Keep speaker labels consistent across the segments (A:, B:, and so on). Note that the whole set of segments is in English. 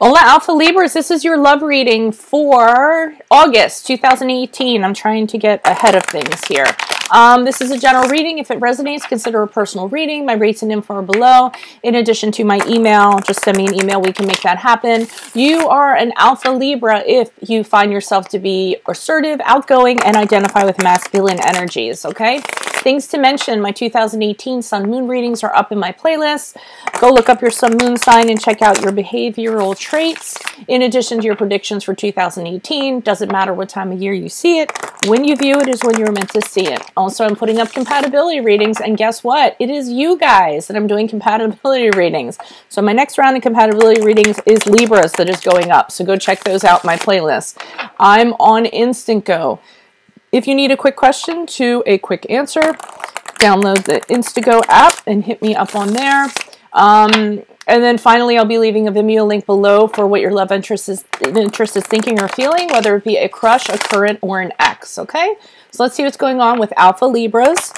A: Hola Alpha Libras, this is your love reading for August 2018. I'm trying to get ahead of things here. This is a general reading. If it resonates, consider a personal reading. My rates and info are below. In addition to my email, just send me an email. We can make that happen. You are an Alpha Libra if you find yourself to be assertive, outgoing, and identify with masculine energies, okay? Things to mention, my 2018 Sun Moon readings are up in my playlist. Go look up your Sun Moon sign and check out your behavioral traits. In addition to your predictions for 2018, doesn't matter what time of year you see it. When you view it is when you're meant to see it. Also, I'm putting up compatibility readings, and guess what? It is you guys that I'm doing compatibility readings. So my next round of compatibility readings is Libras that is going up. So go check those out in my playlist. I'm on Instant Go. If you need a quick question to a quick answer, download the Instago app and hit me up on there. And then finally, I'll be leaving a Vimeo link below for what your love interest is thinking or feeling, whether it be a crush, a current, or an ex, okay? So let's see what's going on with Alpha Libras.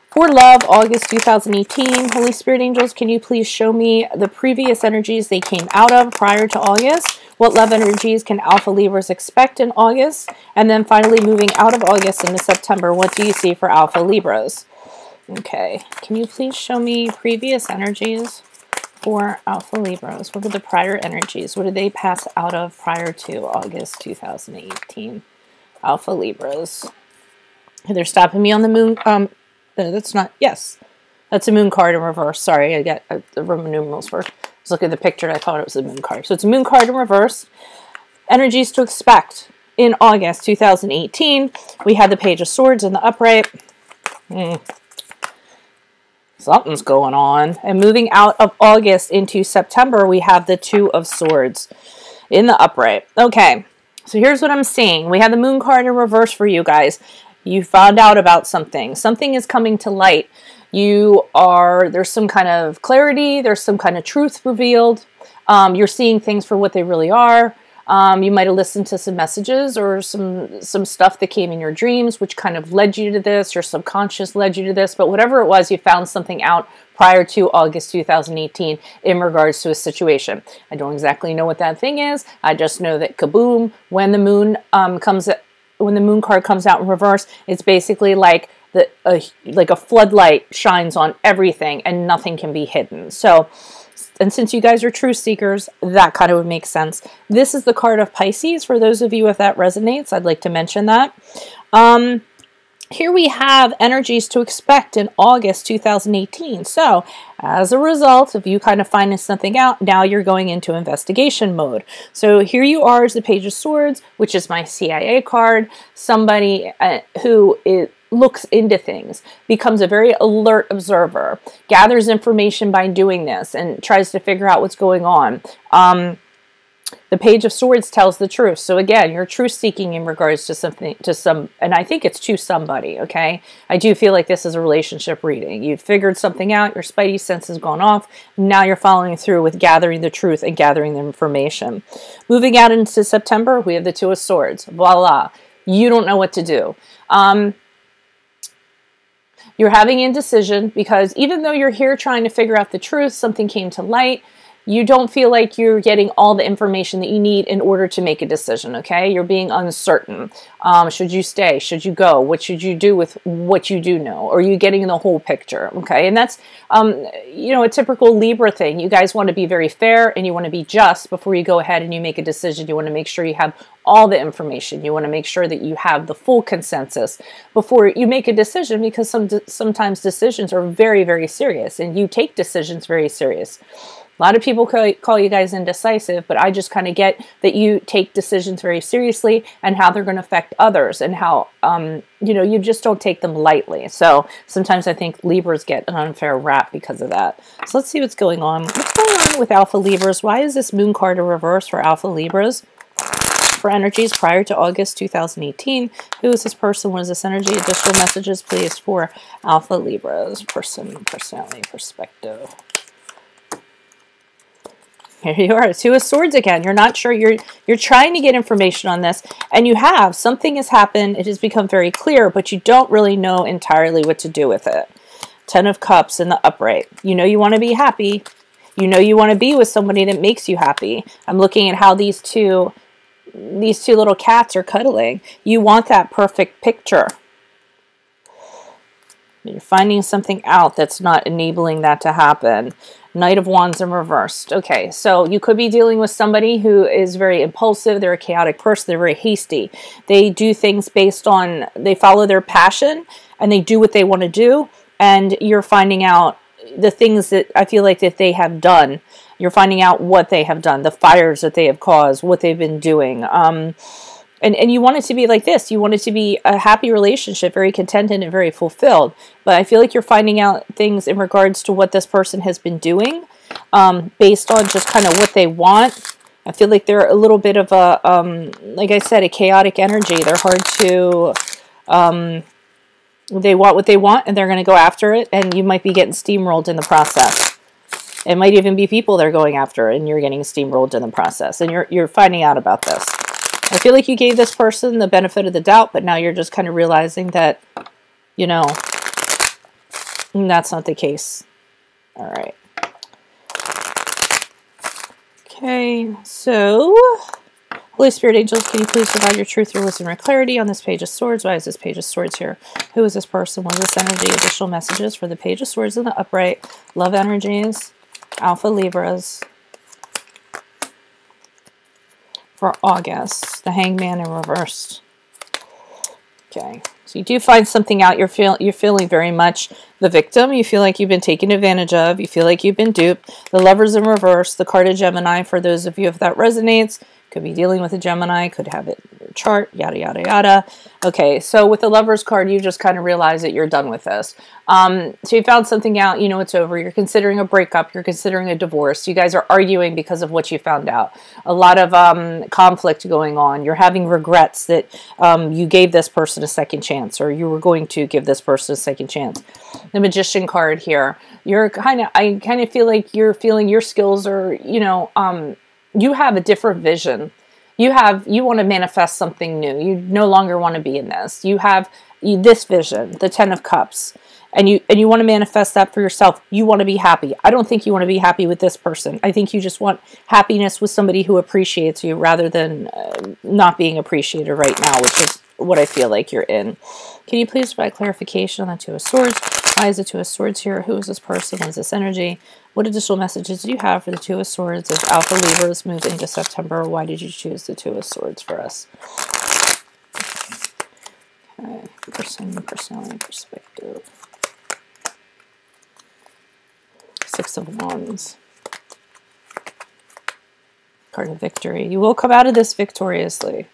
A: For love, August 2018, Holy Spirit Angels, can you please show me the previous energies they came out of prior to August? What love energies can Alpha Libras expect in August? And then finally, moving out of August into September, what do you see for Alpha Libras? Okay, can you please show me previous energies for Alpha Libras? What are the prior energies? What did they pass out of prior to August 2018? Alpha Libras. They're stopping me on the moon. That's not, yes. That's a moon card in reverse. Sorry, I got the Roman numerals first. I was looking at the picture and I thought it was a moon card. So it's a moon card in reverse. Energies to expect in August 2018. We had the Page of Swords in the upright. Something's going on. And moving out of August into September, we have the Two of Swords in the upright. Okay, so here's what I'm seeing. We have the moon card in reverse for you guys. You found out about something. Something is coming to light. There's some kind of clarity. There's some kind of truth revealed. You're seeing things for what they really are. You might have listened to some messages or some stuff that came in your dreams, which kind of led you to this. Your subconscious led you to this. But whatever it was, you found something out prior to August 2018 in regards to a situation. I don't exactly know what that thing is. I just know that kaboom, when the moon when the moon card comes out in reverse, it's basically like a floodlight shines on everything and nothing can be hidden. So, and since you guys are truth seekers, that kind of would make sense. This is the card of Pisces. For those of you if that resonates, I'd like to mention that. Here we have energies to expect in August 2018. So, as a result of you kind of finding something out, now you're going into investigation mode. So here you are as the Page of Swords, which is my CIA card. Somebody who looks into things, becomes a very alert observer, gathers information by doing this, and tries to figure out what's going on. The Page of Swords tells the truth. So again, you're truth seeking in regards to something, and I think it's to somebody, okay? I do feel like this is a relationship reading. You've figured something out, your spidey sense has gone off, now you're following through with gathering the truth and gathering the information. Moving out into September, we have the Two of Swords. Voila. You don't know what to do. You're having indecision because even though you're here trying to figure out the truth, something came to light. You don't feel like you're getting all the information that you need in order to make a decision, okay? You're being uncertain. Should you stay? Should you go? What should you do with what you do know? Or are you getting the whole picture, okay? And that's, you know, a typical Libra thing. You guys want to be very fair and you want to be just before you go ahead and you make a decision. You want to make sure you have all the information. You want to make sure that you have the full consensus before you make a decision, because sometimes decisions are very, very serious and you take decisions very serious. A lot of people call you guys indecisive, but I just kind of get that you take decisions very seriously and how they're going to affect others and how, you know, you just don't take them lightly. So sometimes I think Libras get an unfair rap because of that. So let's see what's going on. What's going on with Alpha Libras? Why is this moon card in reverse for Alpha Libras? For energies prior to August 2018. Who is this person? What is this energy? Additional messages, please, for Alpha Libras. Personality, perspective. Here you are, Two of Swords again. You're not sure. You're trying to get information on this, and you have. Something has happened. It has become very clear, but you don't really know entirely what to do with it. Ten of Cups in the upright. You know you want to be happy. You know you want to be with somebody that makes you happy. I'm looking at how these two little cats are cuddling. You want that perfect picture. You're finding something out that's not enabling that to happen. Knight of Wands in reversed. Okay, so you could be dealing with somebody who is very impulsive. They're a chaotic person. They're very hasty. They do things based on, they follow their passion and they do what they want to do. And you're finding out the things that I feel like that they have done. You're finding out what they have done, the fires that they have caused, what they've been doing. And you want it to be like this. You want it to be a happy relationship, very contented and very fulfilled. But I feel like you're finding out things in regards to what this person has been doing based on just kind of what they want. I feel like they're a little bit of a, like I said, a chaotic energy. They're hard to, they want what they want and they're going to go after it. And you might be getting steamrolled in the process. It might even be people they're going after and you're getting steamrolled in the process. And you're finding out about this. I feel like you gave this person the benefit of the doubt, but now you're just kind of realizing that, you know, that's not the case. All right. Okay, so, Holy Spirit angels, can you please provide your truth, your wisdom, and clarity on this Page of Swords? Why is this Page of Swords here? Who is this person? What is this energy? Additional messages for the Page of Swords in the upright. Love energies. Alpha Libras. For August, the Hangman in reversed. Okay, so you do find something out. You're feeling very much the victim. You feel like you've been taken advantage of. You feel like you've been duped. The Lovers in reverse, the card of Gemini. For those of you if that resonates, could be dealing with a Gemini, could have it in your chart, yada yada yada. Okay, so with the Lovers card, you just kind of realize that you're done with this. So you found something out, you know it's over. You're considering a breakup. You're considering a divorce. You guys are arguing because of what you found out. A lot of conflict going on. You're having regrets that you gave this person a second chance, or you were going to give this person a second chance. The Magician card here. I kind of feel like you're feeling your skills are, you know, you have a different vision. You want to manifest something new. You no longer want to be in this. You have this vision, the 10 of Cups. And you want to manifest that for yourself. You want to be happy. I don't think you want to be happy with this person. I think you just want happiness with somebody who appreciates you rather than not being appreciated right now, which is what I feel like you're in. Can you please provide clarification on the Two of Swords? Why is the Two of Swords here? Who is this person? What is this energy? What additional messages do you have for the Two of Swords as Alpha Libras move into September? Why did you choose the Two of Swords for us? Okay, personality, perspective. Six of Wands. Card of victory. You will come out of this victoriously.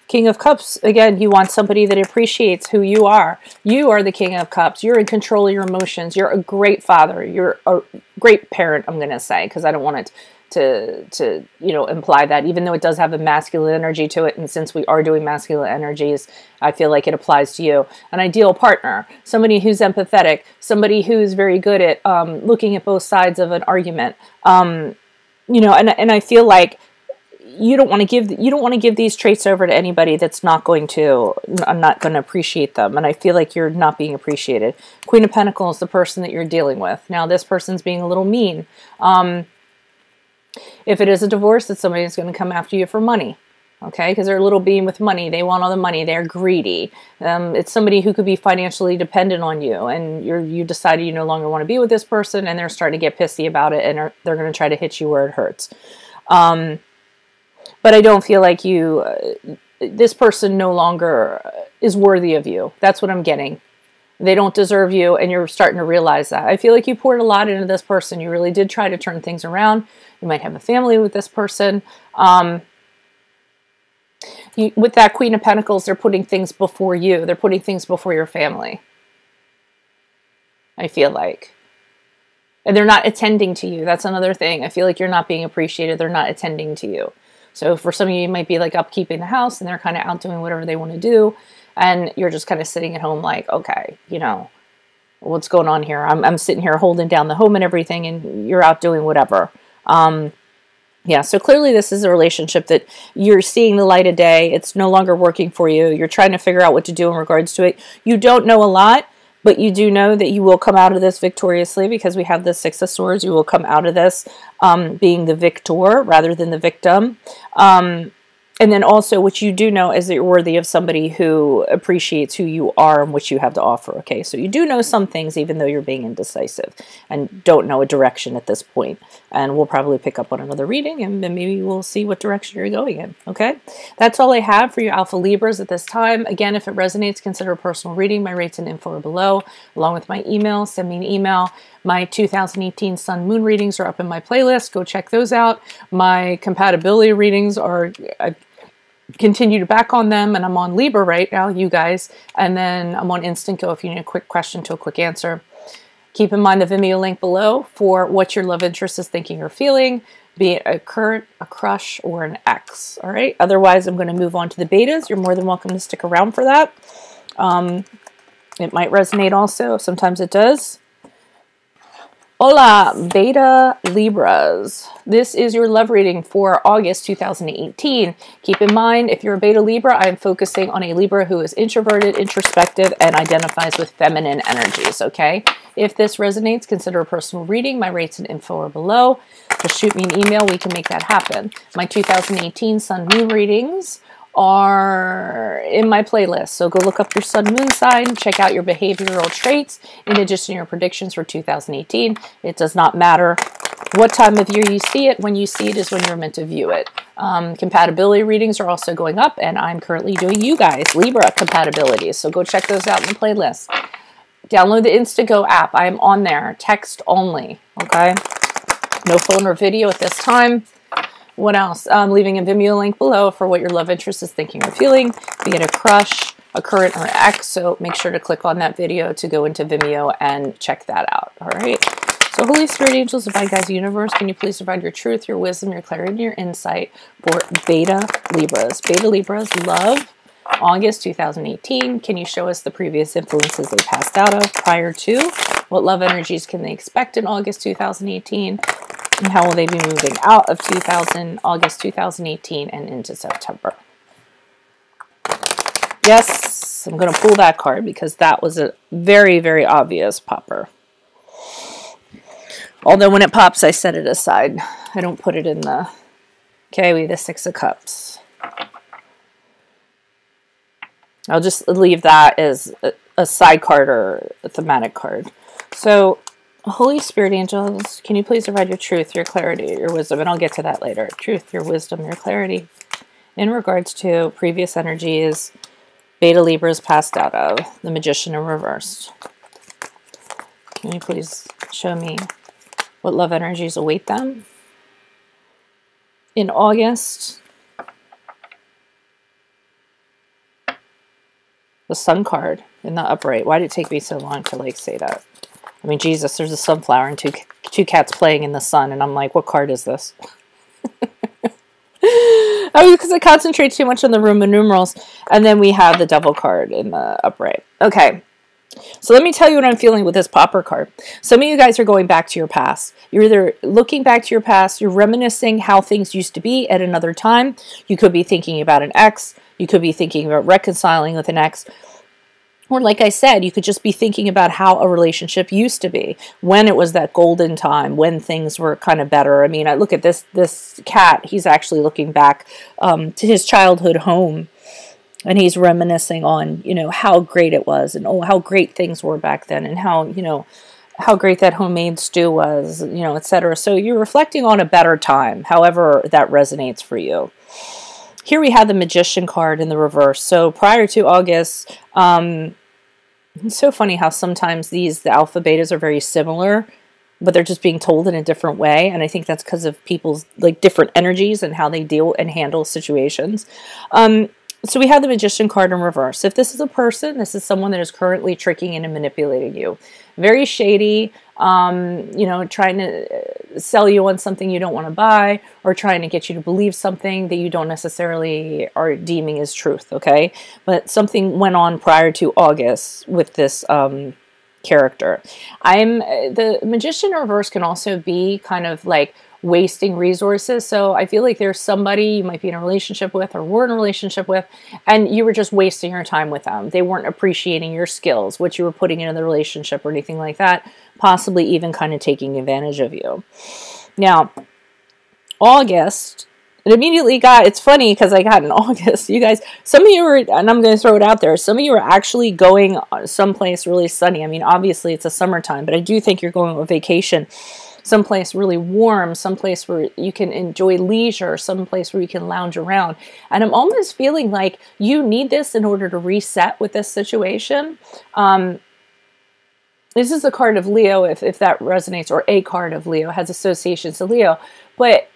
A: King of Cups, again, you want somebody that appreciates who you are. You are the King of Cups. You're in control of your emotions. You're a great father. You're a great parent, I'm going to say, because I don't want it to you know, imply that, even though it does have a masculine energy to it. And since we are doing masculine energies, I feel like it applies to you. An ideal partner, somebody who's empathetic, somebody who's very good at looking at both sides of an argument. You know, and I feel like you don't want to give these traits over to anybody that's not going to appreciate them. And I feel like you're not being appreciated. Queen of Pentacles, the person that you're dealing with. Now this person's being a little mean. If it is a divorce, it's somebody that's going to come after you for money. Okay, because they're a little being with money. They want all the money. They're greedy. It's somebody who could be financially dependent on you, and you decided you no longer want to be with this person, and they're starting to get pissy about it, and they're going to try to hit you where it hurts. But I don't feel like this person no longer is worthy of you. That's what I'm getting. They don't deserve you, and you're starting to realize that. I feel like you poured a lot into this person. You really did try to turn things around. You might have a family with this person. With that Queen of Pentacles, they're putting things before you. They're putting things before your family. I feel like. And they're not attending to you. That's another thing. I feel like you're not being appreciated. They're not attending to you. So for some of you, you might be like upkeeping the house, and they're kind of out doing whatever they want to do. And you're just kind of sitting at home like, okay, you know, what's going on here? I'm sitting here holding down the home and everything, and you're out doing whatever. Yeah, so clearly this is a relationship that you're seeing the light of day. It's no longer working for you. You're trying to figure out what to do in regards to it. You don't know a lot, But you do know that you will come out of this victoriously, because we have the Six of Swords. You will come out of this being the victor rather than the victim. And then also, what you do know is that you're worthy of somebody who appreciates who you are and what you have to offer, okay? So you do know some things, even though you're being indecisive and don't know a direction at this point. And we'll probably pick up on another reading, and then maybe we'll see what direction you're going in, okay? That's all I have for you Alpha Libras at this time. Again, if it resonates, consider a personal reading. My rates and info are below, along with my email. Send me an email. My 2018 Sun Moon readings are up in my playlist. Go check those out. My compatibility readings are... continue to back on them, and I'm on Libra right now, you guys, and then I'm on Instant Go if you need a quick question to a quick answer. Keep in mind the Vimeo link below for what your love interest is thinking or feeling, be it a current, a crush, or an ex. All right. Otherwise, I'm going to move on to the betas. You're more than welcome to stick around for that. It might resonate also. Sometimes it does. Hola, Beta Libras. This is your love reading for August 2018. Keep in mind, if you're a Beta Libra, I'm focusing on a Libra who is introverted, introspective, and identifies with feminine energies, okay? If this resonates, consider a personal reading. My rates and info are below. Just shoot me an email. We can make that happen. My 2018 Sun Moon readings are in my playlist. So go look up your Sun Moon sign, check out your behavioral traits, in addition to your predictions for 2018. It does not matter what time of year you see it. When you see it is when you're meant to view it. Compatibility readings are also going up, and I'm currently doing you guys, Libra compatibilities. So go check those out in the playlist. Download the InstaGo app. I am on there. Text only, okay? No phone or video at this time. What else? I'm leaving a Vimeo link below for what your love interest is thinking or feeling, be it a crush, a current, or ex. So make sure to click on that video to go into Vimeo and check that out. All right. So Holy Spirit, angels, divine guides, universe, can you please provide your truth, your wisdom, your clarity, and your insight for Beta Libras? Beta Libras, love, August 2018. Can you show us the previous influences they passed out of prior to? What love energies can they expect in August 2018? And how will they be moving out of August 2018 and into September? Yes, I'm going to pull that card because that was a very, very obvious popper. Although when it pops, I set it aside. I don't put it in the... Okay, we have the Six of Cups. I'll just leave that as a side card or a thematic card. So... Holy Spirit, angels, can you please provide your truth, your clarity, your wisdom? And I'll get to that later. Truth, your wisdom, your clarity. In regards to previous energies, Beta Libras passed out of, the Magician in reversed. Can you please show me what love energies await them? In August, the Sun card in the upright. Why did it take me so long to like say that? I mean, Jesus, there's a sunflower and two cats playing in the sun, and I'm like, what card is this? Oh, because I concentrate too much on the Roman numerals. And then we have the Devil card in the upright. Okay, so let me tell you what I'm feeling with this popper card. Some of you guys are going back to your past. You're either looking back to your past, you're reminiscing how things used to be at another time. You could be thinking about an ex. You could be thinking about reconciling with an ex. Or like I said, you could just be thinking about how a relationship used to be, when it was that golden time, when things were kind of better. I mean, I look at this cat, he's actually looking back to his childhood home, and he's reminiscing on, you know, how great it was, and oh, how great things were back then, and how, you know, how great that homemade stew was, you know, etc. So you're reflecting on a better time, however that resonates for you. Here we have the Magician card in the reverse. So prior to August, it's so funny how sometimes the alpha betas are very similar, but they're just being told in a different way. And I think that's because of people's like different energies and how they deal and handle situations. So we have the Magician card in reverse. If this is a person, this is someone that is currently tricking and manipulating you. Very shady, you know, trying to sell you on something you don't want to buy, or trying to get you to believe something that you don't necessarily are deeming as truth, okay? But something went on prior to August with this character. The Magician in reverse can also be kind of like wasting resources. So I feel like there's somebody you might be in a relationship with or were in a relationship with, and you were just wasting your time with them. They weren't appreciating your skills, what you were putting into the relationship or anything like that, possibly even kind of taking advantage of you. Now, August, it immediately got, it's funny because I got in August, you guys, some of you were, and I'm going to throw it out there, some of you are actually going someplace really sunny. I mean, obviously it's a summertime, but I do think you're going on vacation someplace really warm, someplace where you can enjoy leisure, someplace where you can lounge around. And I'm almost feeling like you need this in order to reset with this situation. This is a card of Leo, if that resonates, or a card of Leo, has associations to Leo. But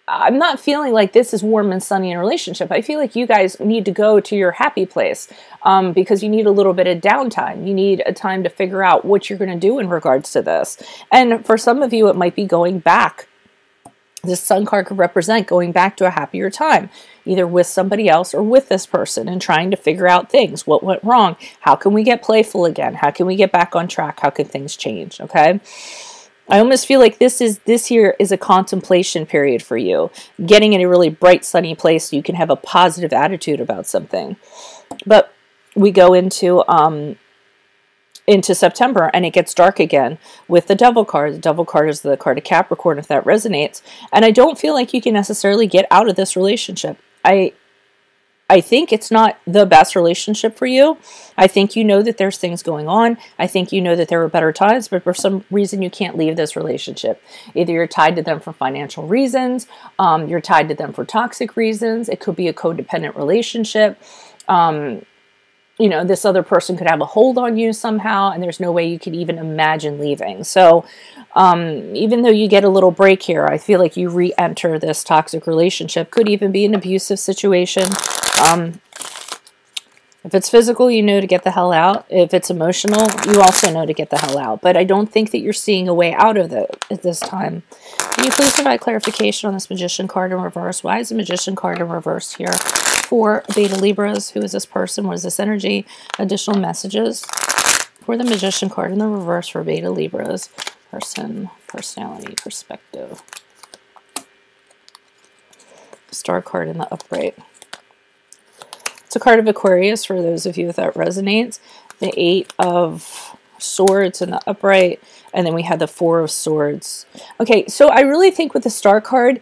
A: I'm not feeling like this is warm and sunny in a relationship. I feel like you guys need to go to your happy place because you need a little bit of downtime. You need a time to figure out what you're going to do in regards to this. And for some of you, it might be going back. This Sun card could represent going back to a happier time, either with somebody else or with this person, and trying to figure out things. What went wrong? How can we get playful again? How can we get back on track? How can things change? Okay. I almost feel like this here is a contemplation period for you, getting in a really bright, sunny place so you can have a positive attitude about something. But we go into September and it gets dark again with the Devil card. The Devil card is the card of Capricorn, if that resonates. And I don't feel like you can necessarily get out of this relationship. I think it's not the best relationship for you. I think you know that there's things going on. I think you know that there were better times, but for some reason you can't leave this relationship. Either you're tied to them for financial reasons, you're tied to them for toxic reasons. It could be a codependent relationship. You know, this other person could have a hold on you somehow, and there's no way you could even imagine leaving. So even though you get a little break here, I feel like you re-enter this toxic relationship. Could even be an abusive situation. If it's physical, you know to get the hell out. If it's emotional, you also know to get the hell out. But I don't think that you're seeing a way out of it at this time. Can you please provide clarification on this Magician card in reverse? Why is the Magician card in reverse here? For Beta Libras, who is this person? What is this energy? Additional messages for the Magician card in the reverse for Beta Libras. Person, personality, perspective. Star card in the upright. It's a card of Aquarius for those of you that resonates. The 8 of Swords in the upright, and then we have the 4 of Swords. Okay, so I really think with the Star card,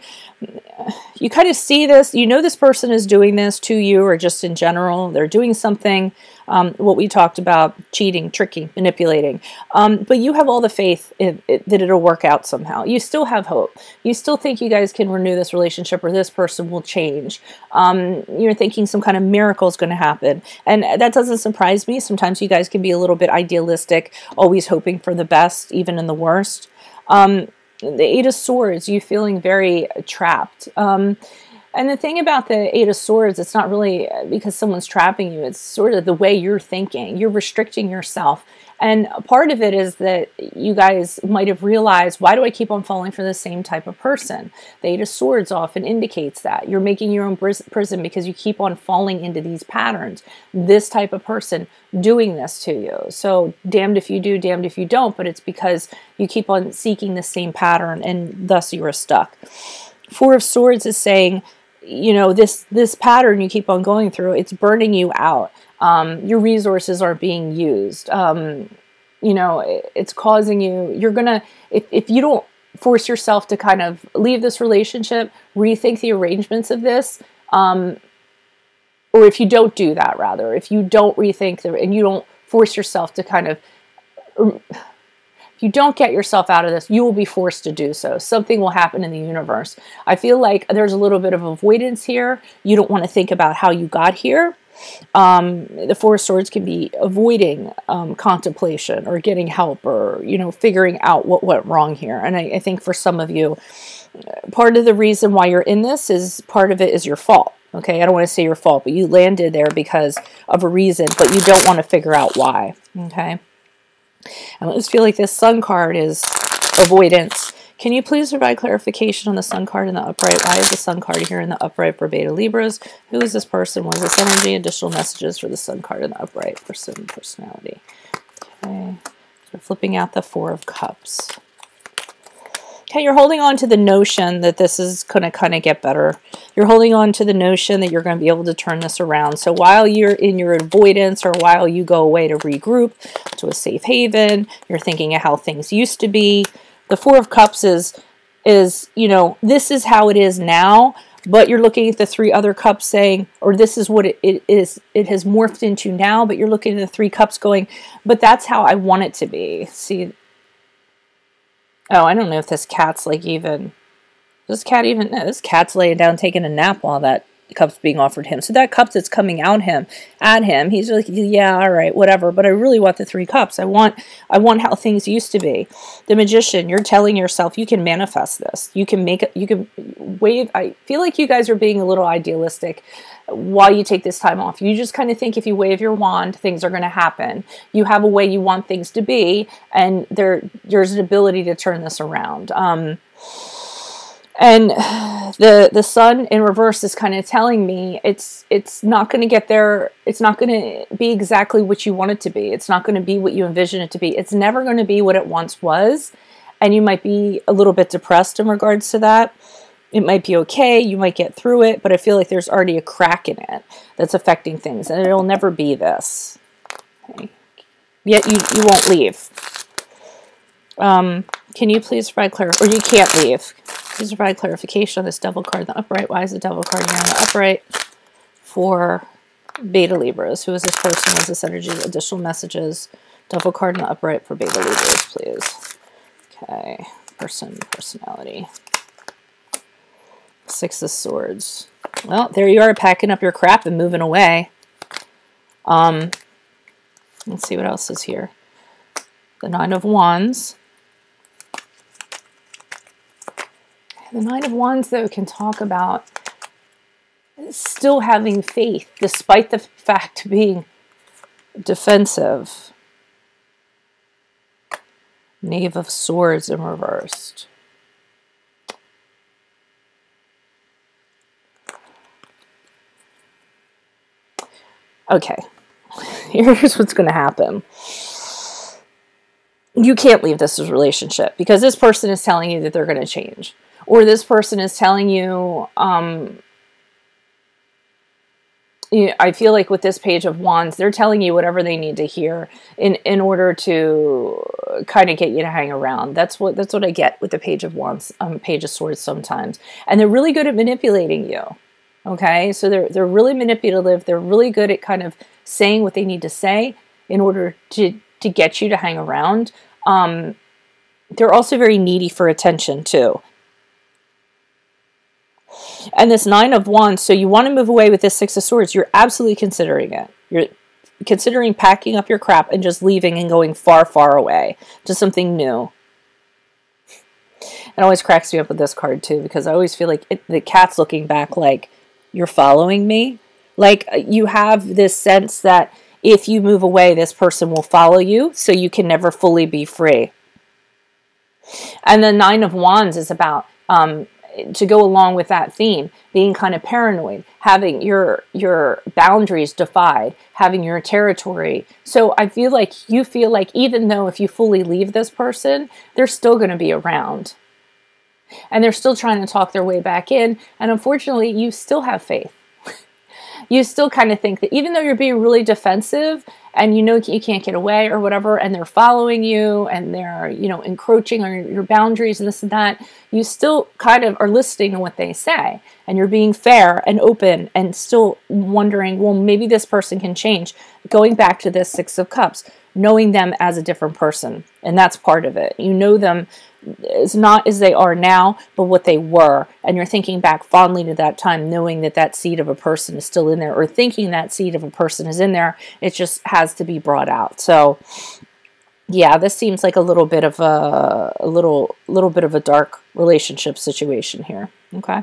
A: you kind of see this, you know this person is doing this to you or just in general. They're doing something, what we talked about, cheating, tricking, manipulating. But you have all the faith that it'll work out somehow. You still have hope. You still think you guys can renew this relationship or this person will change. You're thinking some kind of miracle is going to happen. And that doesn't surprise me. Sometimes you guys can be a little bit idealistic, always hoping for the best, even in the worst. The 8 of Swords, you feeling very trapped. And the thing about the 8 of Swords, it's not really because someone's trapping you. It's sort of the way you're thinking. You're restricting yourself. And part of it is that you guys might have realized, why do I keep on falling for the same type of person? The 8 of Swords often indicates that. You're making your own prison because you keep on falling into these patterns. This type of person doing this to you. So damned if you do, damned if you don't, but it's because you keep on seeking the same pattern and thus you are stuck. 4 of Swords is saying, you know, this pattern you keep on going through, it's burning you out. Your resources are being used. You know, it's causing you, you're gonna, if you don't force yourself to kind of leave this relationship, rethink the arrangements of this, or if you don't do that, rather, if you don't rethink and you don't force yourself to kind of, if you don't get yourself out of this, you will be forced to do so. Something will happen in the universe. I feel like there's a little bit of avoidance here. You don't want to think about how you got here. The 4 of Swords can be avoiding contemplation or getting help or, you know, figuring out what went wrong here. And I think for some of you, part of the reason why you're in this is part of it is your fault. Okay, I don't want to say your fault, but you landed there because of a reason, but you don't want to figure out why. Okay, and I just feel like this Sun card is avoidance. Can you please provide clarification on the Sun card in the upright? Why is the Sun card here in the upright for Beta Libras? Who is this person? What is this energy? Additional messages for the Sun card in the upright. Person, personality. Okay, so flipping out the 4 of Cups. Okay, you're holding on to the notion that this is going to kind of get better. You're holding on to the notion that you're going to be able to turn this around. So while you're in your avoidance, or while you go away to regroup to a safe haven, you're thinking of how things used to be. The Four of Cups is, you know, this is how it is now, but you're looking at the three other cups saying, or this is what it is, it has morphed into now, but you're looking at the three cups going, but that's how I want it to be. See, oh, I don't know if this cat's like even, no, this cat's laying down taking a nap while that cup's being offered him. So that cup that's coming out at him, he's like, yeah, all right, whatever, but I really want the three cups. I want how things used to be. The Magician, you're telling yourself you can manifest this. You can make it, you can wave. I feel like you guys are being a little idealistic while you take this time off. You just kind of think if you wave your wand, things are going to happen. You have a way you want things to be, and there's an ability to turn this around. And the Sun in reverse is kind of telling me it's not going to get there. It's not going to be exactly what you want it to be. It's not going to be what you envision it to be. It's never going to be what it once was. And you might be a little bit depressed in regards to that. It might be okay. You might get through it. But I feel like there's already a crack in it that's affecting things. And it'll never be this. Okay. Yet you won't leave. Can you please provide clarification? Or you can't leave. Please provide clarification on this Devil card in the upright. Why is the Devil card here in the upright for Beta Libras? Who is this person? What is this energy? Additional messages. Devil card in the upright for Beta Libras, please. Okay. Personality. Six of Swords. Well, there you are, packing up your crap and moving away. Let's see what else is here. The Nine of Wands. The Nine of Wands, though, can talk about still having faith, despite the fact of being defensive. Knave of Swords in reversed. Okay, here's what's going to happen. You can't leave this relationship because this person is telling you that they're going to change. Or this person is telling you, I feel like with this Page of Wands, they're telling you whatever they need to hear in order to kind of get you to hang around. That's what I get with the Page of Wands, Page of Swords sometimes. And they're really good at manipulating you. Okay, so they're really manipulative. They're really good at kind of saying what they need to say in order to get you to hang around. They're also very needy for attention too. And this Nine of Wands, so you want to move away with this Six of Swords. You're absolutely considering it. You're considering packing up your crap and just leaving and going far, far away to something new. It always cracks me up with this card too, because I always feel like the cat's looking back like, you're following me. Like you have this sense that if you move away, this person will follow you, so you can never fully be free. And the Nine of Wands is about, to go along with that theme, being kind of paranoid, having your boundaries defied, having your territory. So I feel like you feel like even though if you fully leave this person, they're still going to be around. And they're still trying to talk their way back in. And unfortunately, you still have faith. You still kind of think that even though you're being really defensive and you know you can't get away or whatever, and they're following you and they're, you know, encroaching on your boundaries and this and that, you still kind of are listening to what they say. And you're being fair and open and still wondering, well, maybe this person can change. Going back to this Six of Cups, knowing them as a different person. And that's part of it. You know them is not as they are now, but what they were. And you're thinking back fondly to that time, knowing that that seed of a person is still in there, or thinking that seed of a person is in there. It just has to be brought out. So yeah, this seems like a little bit of a little bit of a dark relationship situation here. Okay.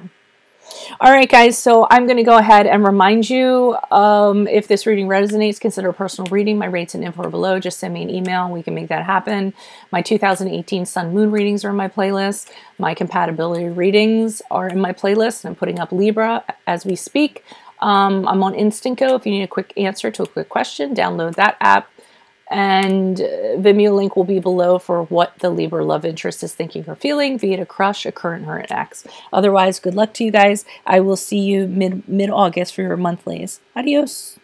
A: All right, guys, so I'm going to go ahead and remind you, if this reading resonates, consider a personal reading. My rates and info are below. Just send me an email and we can make that happen. My 2018 Sun Moon readings are in my playlist. My compatibility readings are in my playlist. I'm putting up Libra as we speak. I'm on Instant Go. If you need a quick answer to a quick question, download that app. And Vimeo link will be below for what the Libra love interest is thinking or feeling, be it a crush, a current, or an ex. Otherwise, good luck to you guys. I will see you mid-August for your monthlies. Adios.